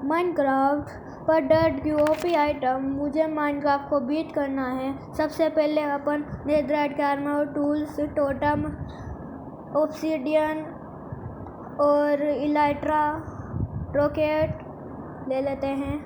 Minecraft पर DOP item. मुझे Minecraft को बीट करना है। सबसे पहले अपन नेथरराइट के आर्मर, टूल्स, टोटम, ऑब्सीडियन और इलाइट्रा रॉकेट ले लेते हैं।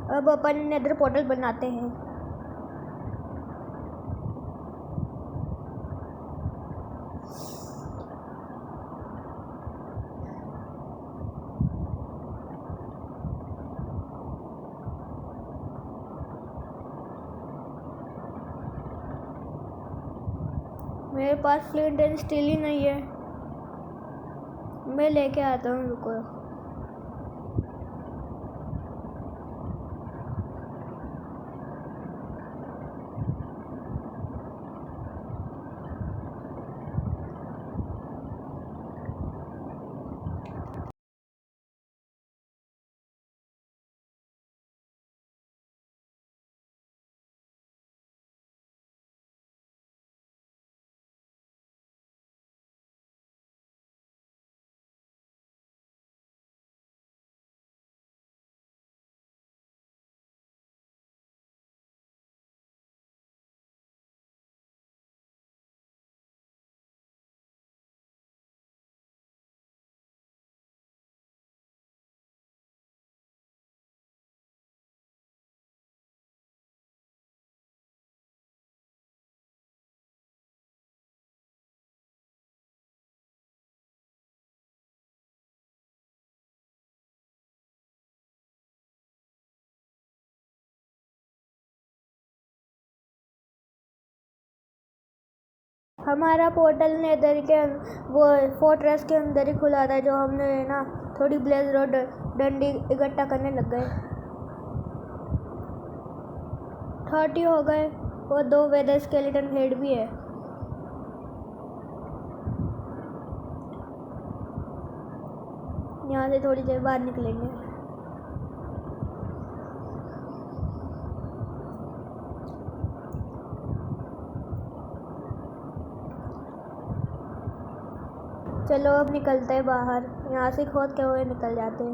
अब अपन नेदर पोर्टल बनाते हैं। मेरे पास फ्लिंट एंड स्टील ही नहीं है। मैं लेके आता हूँ, रुको। हमारा पोर्टल नेदर के वो फोर्ट्रेस के अंदर ही खुला था, जो हमने ना थोड़ी ब्लेज रोड डंडी इकट्ठा करने लग गए। 30 हो गए और 2 वेदर स्केलेटन हेड भी है। यहाँ से थोड़ी देर बाद निकलेंगे। चलो अब निकलते हैं बाहर। यहाँ से खोद के हुए निकल जाते हैं।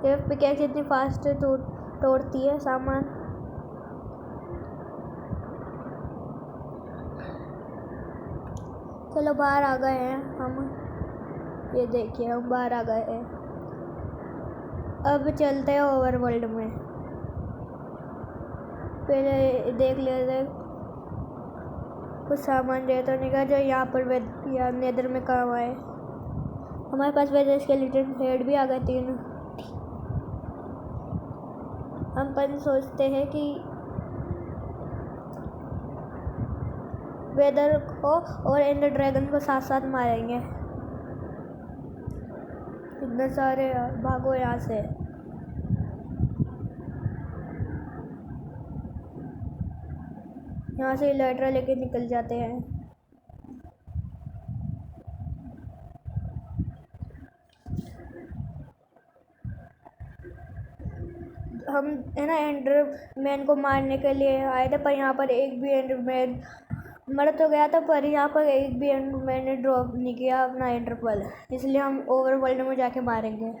ये पिकैक्स इतनी फास्ट तोड़ती है सामान। चलो बाहर आ गए हैं हम। ये देखिए हम बाहर आ गए हैं। अब चलते हैं ओवरवर्ल्ड में। पहले देख लेते कुछ सामान जो तो निकल जो यहाँ पर या नेदर में काम आए। हमारे पास वेदर स्केलेटन हेड भी आ गए 3। हम अपन सोचते हैं कि वेदर को और एंडर ड्रैगन को साथ साथ मारेंगे। इतने सारे भागो यहाँ से। यहाँ से इलाइट्रा लेके निकल जाते हैं। हम है ना एंडर मैन को मारने के लिए आए थे, पर यहाँ पर एक भी एंडर मैन मर तो गया था, पर यहाँ पर एक भी एंडर मैन ने ड्रॉप नहीं किया अपना एंडर पर्ल। इसलिए हम ओवरवर्ल्ड में जाके मारेंगे।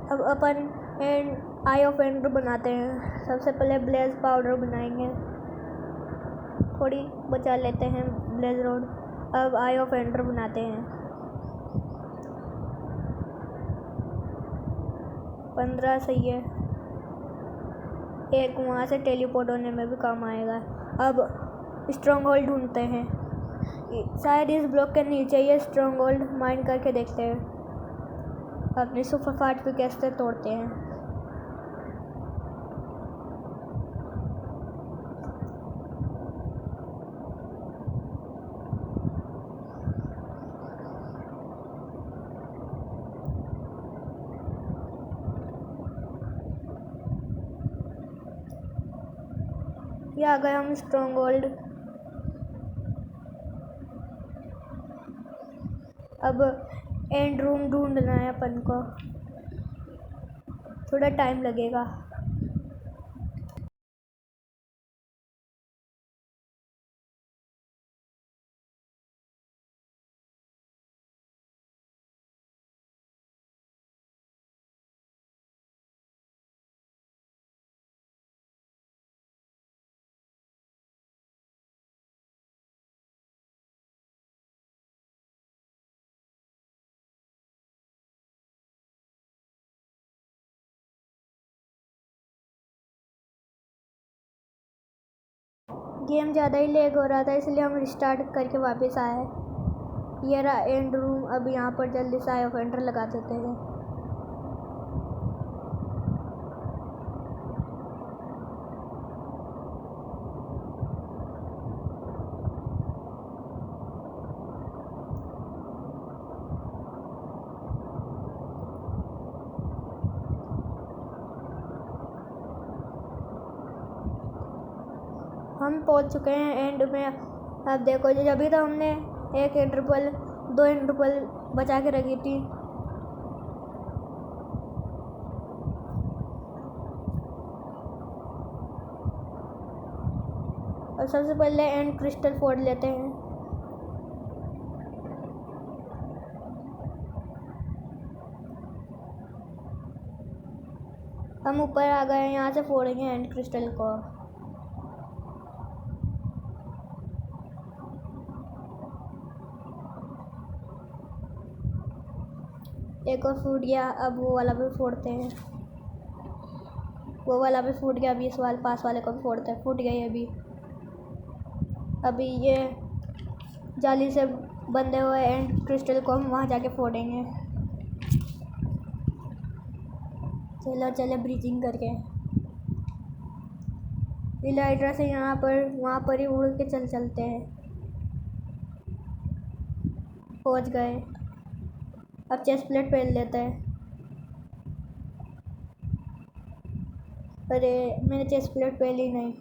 अब अपन आई ऑफ एंडर बनाते हैं। सबसे पहले ब्लेज पाउडर बनाएंगे, थोड़ी बचा लेते हैं ब्लेज रोड। अब आई ऑफ एंडर बनाते हैं। 15 सही है, एक वहाँ से टेलीपोर्ट होने में भी काम आएगा। अब स्ट्रॉन्ग होल्ड ढूंढते हैं, शायद इस ब्लॉक के नीचे ये स्ट्रॉन्ग होल्ड माइन करके देखते हैं। अपने सुपर फास्ट भी कैसे तोड़ते हैं। ये आ गए हम स्ट्रॉन्ग होल्ड। अब एंड रूम ढूंढना है अपन को, थोड़ा टाइम लगेगा। गेम ज़्यादा ही लेग हो रहा था, इसलिए हम रिस्टार्ट करके वापस आए। ये रहा एंड रूम। अब यहाँ पर जल्दी से आई ऑफ एंडर लगा देते हैं। हम पहुंच चुके हैं एंड में। अब देखो जी, अभी तो हमने एक इंटरपल, 2 इंटरपल बचा के रखी थी। और सबसे पहले एंड क्रिस्टल फोड़ लेते हैं। हम ऊपर आ गए, यहाँ से फोड़ेंगे एंड क्रिस्टल को। एक और फूट गया, अब वो वाला भी फोड़ते हैं। वो वाला भी फूट गया, अभी इस वाले पास वाले को भी फोड़ते हैं। फूट गया ये भी। अभी ये जाली से बंधे हुए एंड क्रिस्टल को हम वहाँ जाके फोड़ेंगे। चलो चलो ब्रीचिंग करके इलाइट्रा से यहाँ पर वहाँ पर ही उड़ के चलते हैं। पहुँच गए। अब चेस्ट प्लेट पहन लेते हैं। अरे मैंने चेस्ट प्लेट पहली नहीं।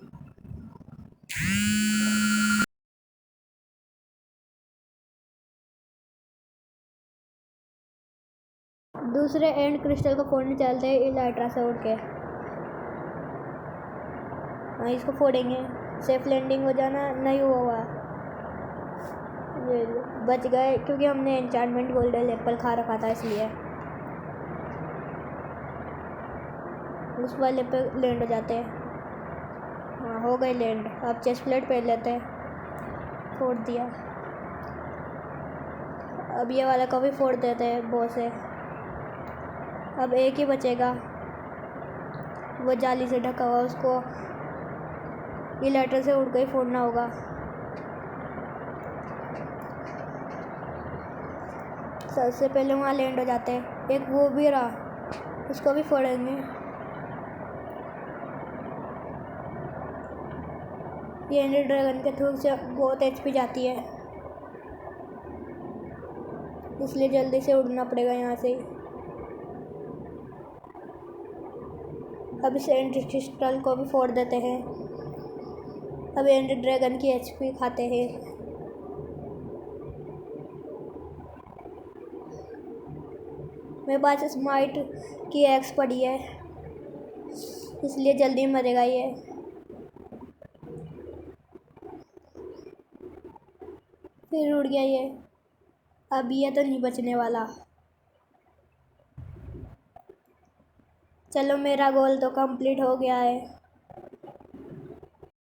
दूसरे एंड क्रिस्टल को फोड़ने चलते हैं इलाइट्रा से उड़ के। हाँ, इसको फोड़ेंगे। सेफ लैंडिंग हो जाना। नहीं हुआ, बच गए क्योंकि हमने एन्चांटमेंट गोल्डन एप्पल खा रखा था, इसलिए। उस वाले पे लैंड हो जाते हैं। हाँ, हो गए लैंड। अब चेस्ट प्लेट पहन लेते हैं। फोड़ दिया। अब ये वाला को भी फोड़ देते हैं बहुत से। अब एक ही बचेगा, वो जाली से ढका हुआ, उसको इलाइट्रा से उड़ के फोड़ना होगा। सबसे पहले वहाँ लैंड हो जाते हैं। एक वो भी रहा, उसको भी फोड़ेंगे। ये एंडर ड्रैगन के थ्रू से बहुत एचपी जाती है, इसलिए जल्दी से उड़ना पड़ेगा यहाँ से। अब इस एंड क्रिस्टल को भी फोड़ देते हैं। अब एंड ड्रैगन की एचपी खाते हैं। मेरे पास स्माइट की एक्स पड़ी है, इसलिए जल्दी मरेगा ये। फिर उड़ गया ये। अब ये तो नहीं बचने वाला। चलो मेरा गोल तो कंप्लीट हो गया है।